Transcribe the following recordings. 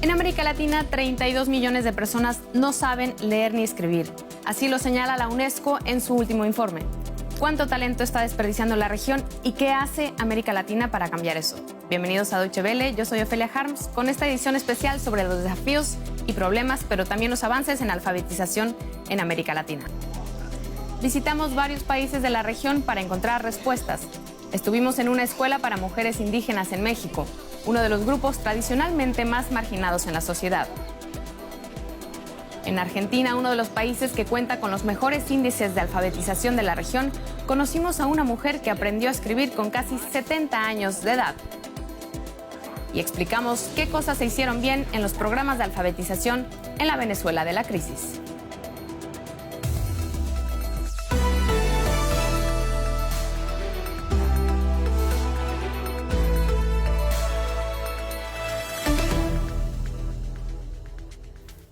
En América Latina, 32 millones de personas no saben leer ni escribir. Así lo señala la UNESCO en su último informe. ¿Cuánto talento está desperdiciando la región y qué hace América Latina para cambiar eso? Bienvenidos a Deutsche Welle, yo soy Ofelia Harms, con esta edición especial sobre los desafíos y problemas, pero también los avances en alfabetización en América Latina. Visitamos varios países de la región para encontrar respuestas. Estuvimos en una escuela para mujeres indígenas en México, uno de los grupos tradicionalmente más marginados en la sociedad. En Argentina, uno de los países que cuenta con los mejores índices de alfabetización de la región, conocimos a una mujer que aprendió a escribir con casi 70 años de edad. Y explicamos qué cosas se hicieron bien en los programas de alfabetización en la Venezuela de la crisis.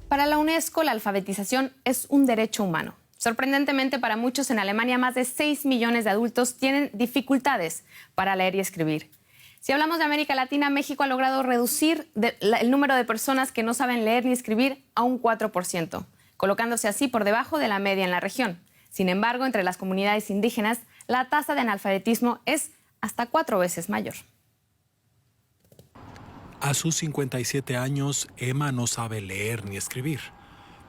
Para la UNESCO, la alfabetización es un derecho humano. Sorprendentemente, para muchos en Alemania, más de 6 millones de adultos tienen dificultades para leer y escribir. Si hablamos de América Latina, México ha logrado reducir el número de personas que no saben leer ni escribir a un 4%, colocándose así por debajo de la media en la región. Sin embargo, entre las comunidades indígenas, la tasa de analfabetismo es hasta 4 veces mayor. A sus 57 años, Emma no sabe leer ni escribir.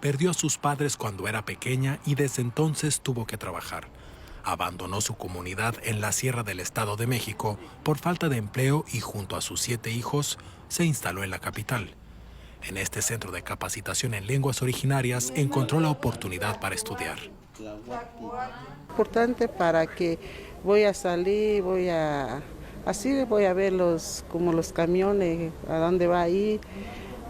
Perdió a sus padres cuando era pequeña y desde entonces tuvo que trabajar. Abandonó su comunidad en la Sierra del Estado de México por falta de empleo y junto a sus 7 hijos se instaló en la capital. En este centro de capacitación en lenguas originarias encontró la oportunidad para estudiar. Importante para que voy a salir, así voy a ver como los camiones, a dónde va ahí,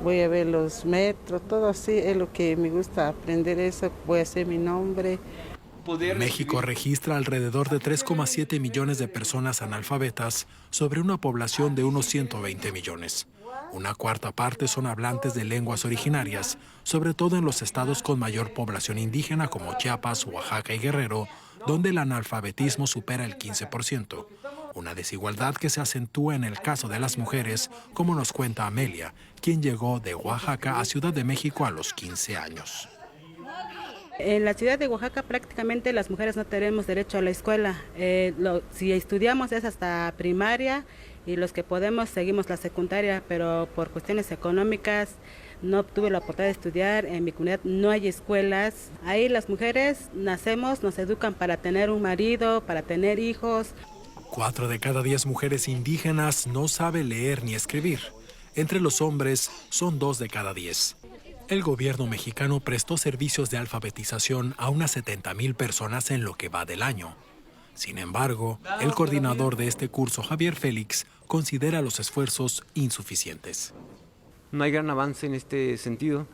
voy a ver los metros, todo así es lo que me gusta aprender eso, voy a hacer mi nombre. México registra alrededor de 3,7 millones de personas analfabetas sobre una población de unos 120 millones. Una cuarta parte son hablantes de lenguas originarias, sobre todo en los estados con mayor población indígena como Chiapas, Oaxaca y Guerrero, donde el analfabetismo supera el 15%. Una desigualdad que se acentúa en el caso de las mujeres, como nos cuenta Amelia, quien llegó de Oaxaca a Ciudad de México a los 15 años. En la ciudad de Oaxaca prácticamente las mujeres no tenemos derecho a la escuela. Si estudiamos es hasta primaria y los que podemos seguimos la secundaria, pero por cuestiones económicas no tuve la oportunidad de estudiar. En mi comunidad no hay escuelas. Ahí las mujeres nacemos, nos educan para tener un marido, para tener hijos. 4 de cada 10 mujeres indígenas no sabe leer ni escribir. Entre los hombres son 2 de cada 10. El gobierno mexicano prestó servicios de alfabetización a unas 70,000 personas en lo que va del año. Sin embargo, el coordinador de este curso, Javier Félix, considera los esfuerzos insuficientes. No hay gran avance en este sentido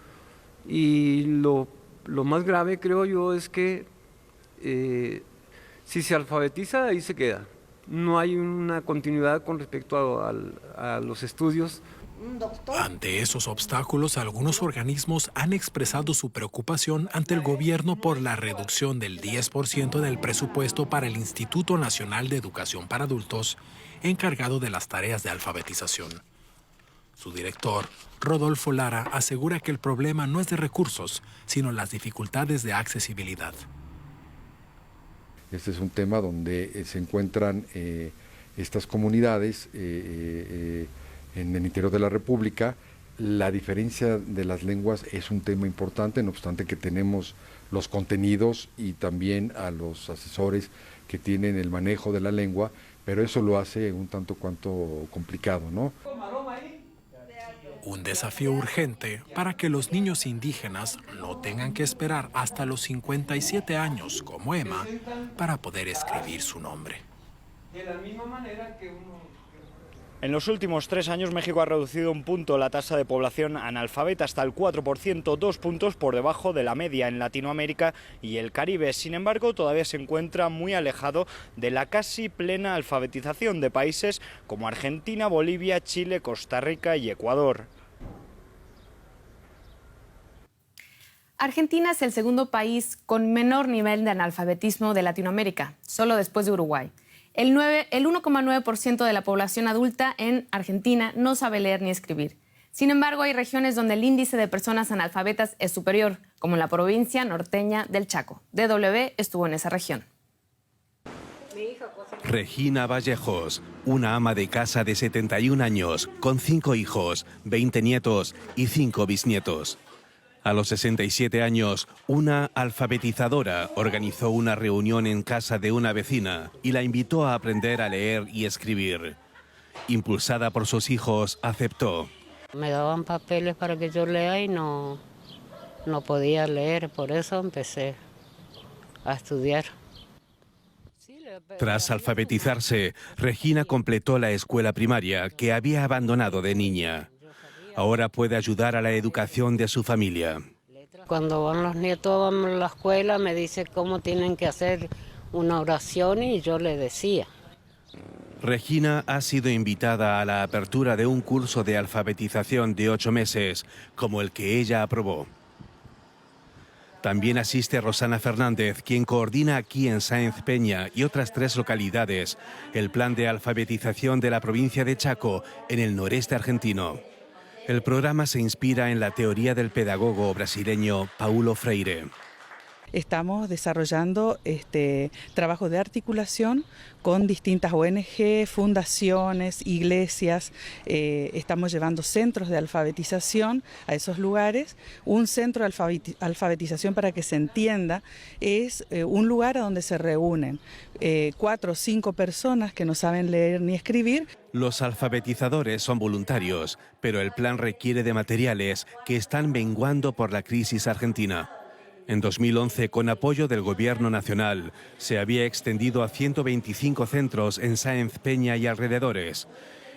y lo más grave, creo yo, es que si se alfabetiza, ahí se queda. No hay una continuidad con respecto a los estudios. Ante esos obstáculos, algunos organismos han expresado su preocupación ante el gobierno por la reducción del 10% del presupuesto para el Instituto Nacional de Educación para Adultos, encargado de las tareas de alfabetización. Su director, Rodolfo Lara, asegura que el problema no es de recursos, sino las dificultades de accesibilidad. Este es un tema donde se encuentran estas comunidades en el interior de la República. La diferencia de las lenguas es un tema importante, no obstante que tenemos los contenidos y también a los asesores que tienen el manejo de la lengua, pero eso lo hace un tanto cuanto complicado, ¿no? Un desafío urgente para que los niños indígenas no tengan que esperar hasta los 57 años, como Emma, para poder escribir su nombre. De la misma manera que En los últimos 3 años, México ha reducido un punto la tasa de población analfabeta hasta el 4%, 2 puntos por debajo de la media en Latinoamérica y el Caribe. Sin embargo, todavía se encuentra muy alejado de la casi plena alfabetización de países como Argentina, Bolivia, Chile, Costa Rica y Ecuador. Argentina es el segundo país con menor nivel de analfabetismo de Latinoamérica, solo después de Uruguay. El 1,9% de la población adulta en Argentina no sabe leer ni escribir. Sin embargo, hay regiones donde el índice de personas analfabetas es superior, como en la provincia norteña del Chaco. DW estuvo en esa región. Regina Vallejos, una ama de casa de 71 años, con 5 hijos, 20 nietos y 5 bisnietos. A los 67 años, una alfabetizadora organizó una reunión en casa de una vecina y la invitó a aprender a leer y escribir. Impulsada por sus hijos, aceptó. Me daban papeles para que yo lea y no podía leer, por eso empecé a estudiar. Tras alfabetizarse, Regina completó la escuela primaria que había abandonado de niña. Ahora puede ayudar a la educación de su familia. Cuando van los nietos a la escuela me dice cómo tienen que hacer una oración y yo le decía. Regina ha sido invitada a la apertura de un curso de alfabetización de 8 meses, como el que ella aprobó. También asiste Rosana Fernández, quien coordina aquí en Sáenz Peña y otras 3 localidades el plan de alfabetización de la provincia de Chaco, en el noreste argentino. El programa se inspira en la teoría del pedagogo brasileño Paulo Freire. Estamos desarrollando trabajo de articulación con distintas ONG, fundaciones, iglesias. Estamos llevando centros de alfabetización a esos lugares. Un centro de alfabetización, para que se entienda, es un lugar a donde se reúnen 4 o 5 personas que no saben leer ni escribir. Los alfabetizadores son voluntarios, pero el plan requiere de materiales que están menguando por la crisis argentina. En 2011, con apoyo del Gobierno Nacional, se había extendido a 125 centros en Sáenz Peña y alrededores.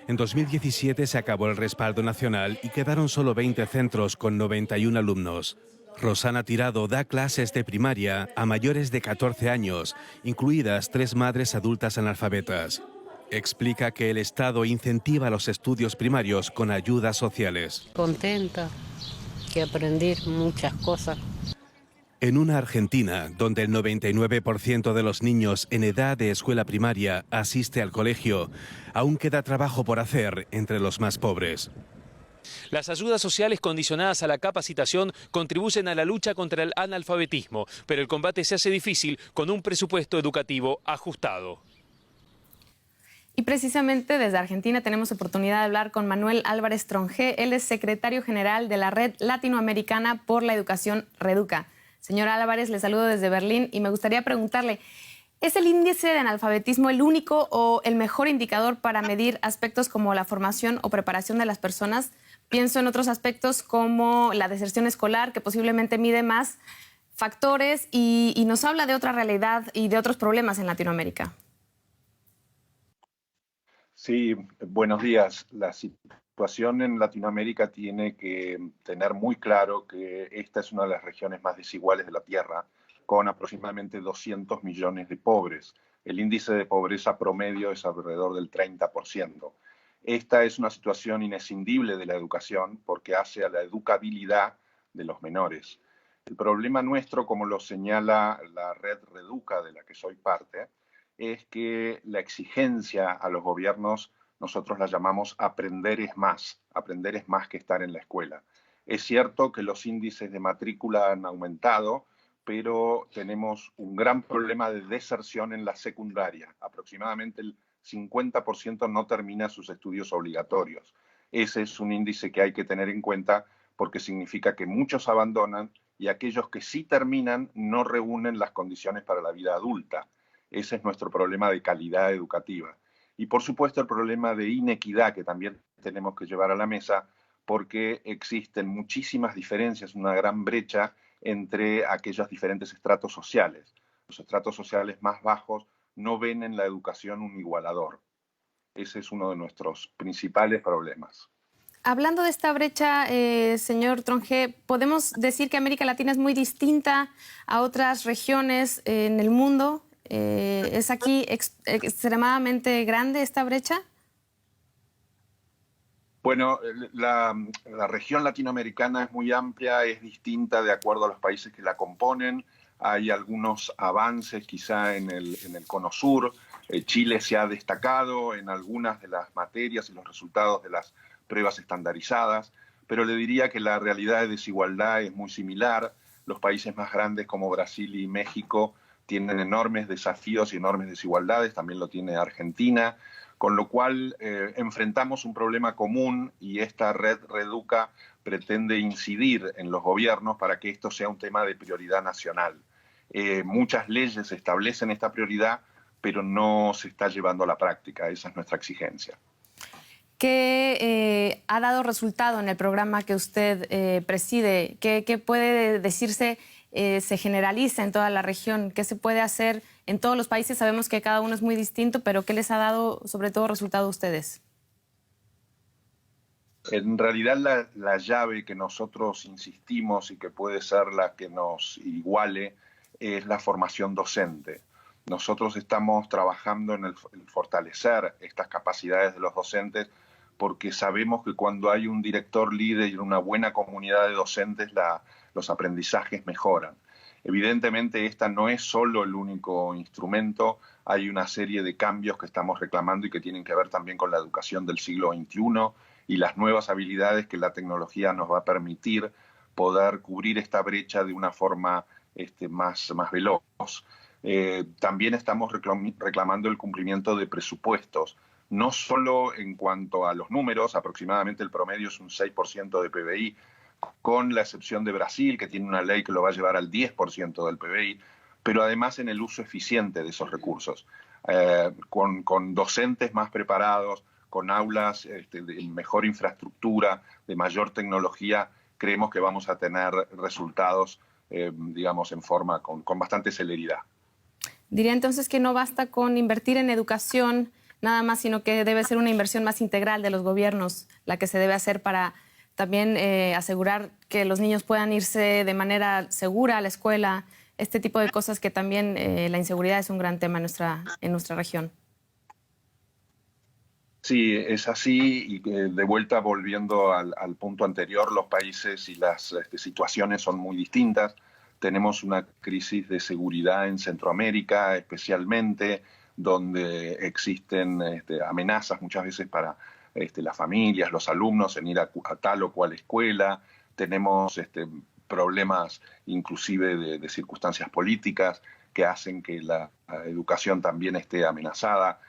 En 2017 se acabó el respaldo nacional y quedaron solo 20 centros con 91 alumnos. Rosana Tirado da clases de primaria a mayores de 14 años, incluidas 3 madres adultas analfabetas. Explica que el Estado incentiva los estudios primarios con ayudas sociales. Contenta, que aprendí muchas cosas. En una Argentina donde el 99% de los niños en edad de escuela primaria asiste al colegio, aún queda trabajo por hacer entre los más pobres. Las ayudas sociales condicionadas a la capacitación contribuyen a la lucha contra el analfabetismo, pero el combate se hace difícil con un presupuesto educativo ajustado. Y precisamente desde Argentina tenemos oportunidad de hablar con Manuel Álvarez Trongé. Él es secretario general de la Red Latinoamericana por la Educación Reduca. Señor Álvarez, le saludo desde Berlín y me gustaría preguntarle, ¿es el índice de analfabetismo el único o el mejor indicador para medir aspectos como la formación o preparación de las personas? Pienso en otros aspectos como la deserción escolar, que posiblemente mide más factores y nos habla de otra realidad y de otros problemas en Latinoamérica. Sí, buenos días. La situación en Latinoamérica tiene que tener muy claro que esta es una de las regiones más desiguales de la Tierra, con aproximadamente 200 millones de pobres. El índice de pobreza promedio es alrededor del 30%. Esta es una situación inescindible de la educación porque hace a la educabilidad de los menores. El problema nuestro, como lo señala la Red Reduca, de la que soy parte, es que la exigencia a los gobiernos, nosotros la llamamos aprender es más que estar en la escuela. Es cierto que los índices de matrícula han aumentado, pero tenemos un gran problema de deserción en la secundaria. Aproximadamente el 50% no termina sus estudios obligatorios. Ese es un índice que hay que tener en cuenta porque significa que muchos abandonan y aquellos que sí terminan no reúnen las condiciones para la vida adulta. Ese es nuestro problema de calidad educativa. Y por supuesto el problema de inequidad que también tenemos que llevar a la mesa porque existen muchísimas diferencias, una gran brecha entre aquellos diferentes estratos sociales. Los estratos sociales más bajos no ven en la educación un igualador. Ese es uno de nuestros principales problemas. Hablando de esta brecha, señor Trongé, ¿podemos decir que América Latina es muy distinta a otras regiones en el mundo? ¿Es aquí extremadamente grande esta brecha? Bueno, la región latinoamericana es muy amplia, es distinta de acuerdo a los países que la componen. Hay algunos avances quizá en el Cono Sur. Chile se ha destacado en algunas de las materias y los resultados de las pruebas estandarizadas, pero le diría que la realidad de desigualdad es muy similar. Los países más grandes como Brasil y México tienen enormes desafíos y enormes desigualdades, también lo tiene Argentina, con lo cual enfrentamos un problema común y esta red Reeduca pretende incidir en los gobiernos para que esto sea un tema de prioridad nacional. Muchas leyes establecen esta prioridad, pero no se está llevando a la práctica, esa es nuestra exigencia. ¿Qué ha dado resultado en el programa que usted preside? ¿Qué puede decirse se generaliza en toda la región? ¿Qué se puede hacer en todos los países? Sabemos que cada uno es muy distinto, pero ¿qué les ha dado sobre todo resultado a ustedes? En realidad la llave que nosotros insistimos y que puede ser la que nos iguale es la formación docente. Nosotros estamos trabajando en el fortalecer estas capacidades de los docentes porque sabemos que cuando hay un director líder y una buena comunidad de docentes, los aprendizajes mejoran. Evidentemente, esta no es solo el único instrumento, hay una serie de cambios que estamos reclamando y que tienen que ver también con la educación del siglo XXI y las nuevas habilidades que la tecnología nos va a permitir poder cubrir esta brecha de una forma más veloz. También estamos reclamando el cumplimiento de presupuestos, no solo en cuanto a los números, aproximadamente el promedio es un 6% de PBI, con la excepción de Brasil, que tiene una ley que lo va a llevar al 10% del PBI, pero además en el uso eficiente de esos recursos, con docentes más preparados, con aulas de mejor infraestructura, de mayor tecnología, creemos que vamos a tener resultados, digamos, en forma con bastante celeridad. Diría entonces que no basta con invertir en educación nada más, sino que debe ser una inversión más integral de los gobiernos, la que se debe hacer para también asegurar que los niños puedan irse de manera segura a la escuela, este tipo de cosas que también la inseguridad es un gran tema en nuestra región. Sí, es así y de vuelta volviendo al punto anterior, los países y las situaciones son muy distintas. Tenemos una crisis de seguridad en Centroamérica especialmente, donde existen amenazas muchas veces para las familias, los alumnos en ir a tal o cual escuela. Tenemos problemas inclusive de circunstancias políticas que hacen que la educación también esté amenazada.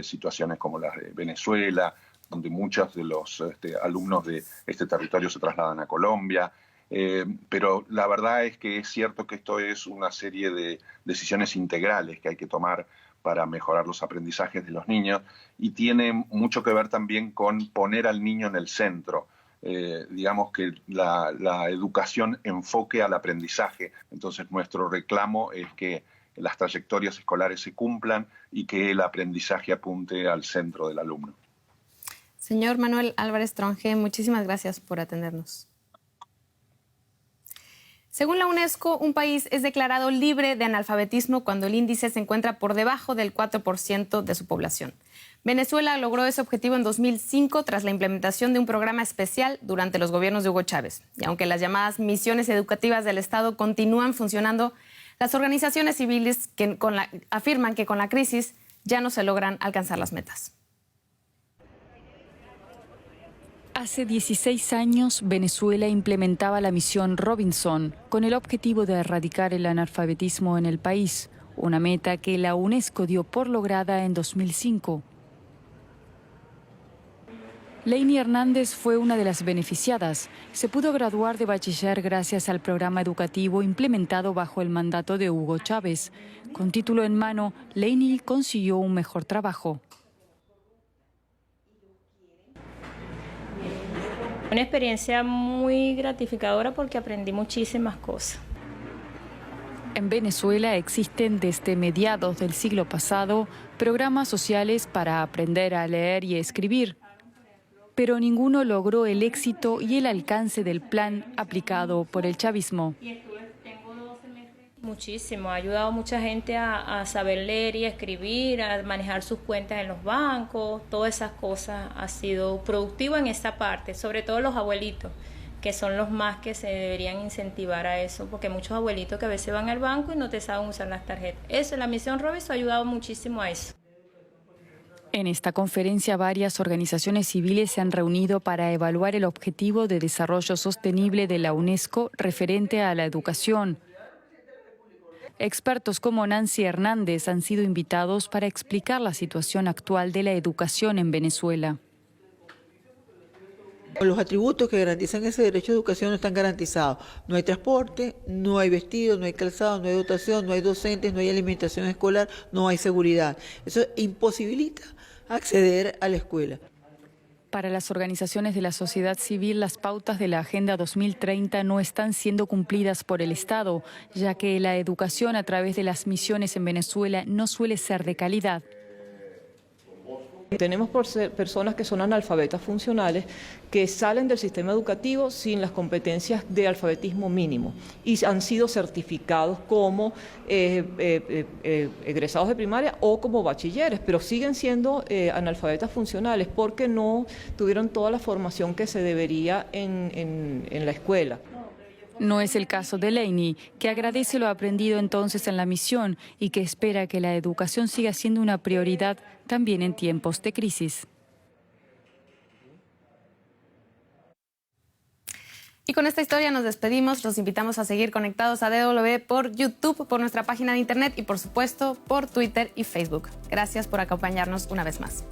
Situaciones como las de Venezuela, donde muchos de los alumnos de este territorio se trasladan a Colombia. Pero la verdad es que es cierto que esto es una serie de decisiones integrales que hay que tomar para mejorar los aprendizajes de los niños y tiene mucho que ver también con poner al niño en el centro. Digamos que la educación enfoque al aprendizaje. Entonces nuestro reclamo es que las trayectorias escolares se cumplan y que el aprendizaje apunte al centro del alumno. Señor Manuel Álvarez Tronje, muchísimas gracias por atendernos. Según la UNESCO, un país es declarado libre de analfabetismo cuando el índice se encuentra por debajo del 4% de su población. Venezuela logró ese objetivo en 2005 tras la implementación de un programa especial durante los gobiernos de Hugo Chávez. Y aunque las llamadas misiones educativas del Estado continúan funcionando, las organizaciones civiles afirman que con la crisis ya no se logran alcanzar las metas. Hace 16 años, Venezuela implementaba la misión Robinson con el objetivo de erradicar el analfabetismo en el país, una meta que la UNESCO dio por lograda en 2005. Leini Hernández fue una de las beneficiadas. Se pudo graduar de bachiller gracias al programa educativo implementado bajo el mandato de Hugo Chávez. Con título en mano, Leini consiguió un mejor trabajo. Una experiencia muy gratificadora porque aprendí muchísimas cosas. En Venezuela existen desde mediados del siglo pasado programas sociales para aprender a leer y escribir, pero ninguno logró el éxito y el alcance del plan aplicado por el chavismo. Muchísimo, ha ayudado a mucha gente a saber leer y escribir, a manejar sus cuentas en los bancos, todas esas cosas. Ha sido productivo en esta parte, sobre todo los abuelitos, que son los más que se deberían incentivar a eso, porque hay muchos abuelitos que a veces van al banco y no te saben usar las tarjetas. Eso, la misión Robinson ha ayudado muchísimo a eso. En esta conferencia, varias organizaciones civiles se han reunido para evaluar el Objetivo de Desarrollo Sostenible de la UNESCO referente a la educación. Expertos como Nancy Hernández han sido invitados para explicar la situación actual de la educación en Venezuela. Los atributos que garantizan ese derecho a educación no están garantizados. No hay transporte, no hay vestidos, no hay calzado, no hay dotación, no hay docentes, no hay alimentación escolar, no hay seguridad. Eso imposibilita acceder a la escuela. Para las organizaciones de la sociedad civil, las pautas de la Agenda 2030 no están siendo cumplidas por el Estado, ya que la educación a través de las misiones en Venezuela no suele ser de calidad. Tenemos personas que son analfabetas funcionales que salen del sistema educativo sin las competencias de alfabetismo mínimo y han sido certificados como egresados de primaria o como bachilleres, pero siguen siendo analfabetas funcionales porque no tuvieron toda la formación que se debería en la escuela. No es el caso de Lainey, que agradece lo aprendido entonces en la misión y que espera que la educación siga siendo una prioridad también en tiempos de crisis. Y con esta historia nos despedimos. Los invitamos a seguir conectados a DW por YouTube, por nuestra página de internet y por supuesto por Twitter y Facebook. Gracias por acompañarnos una vez más.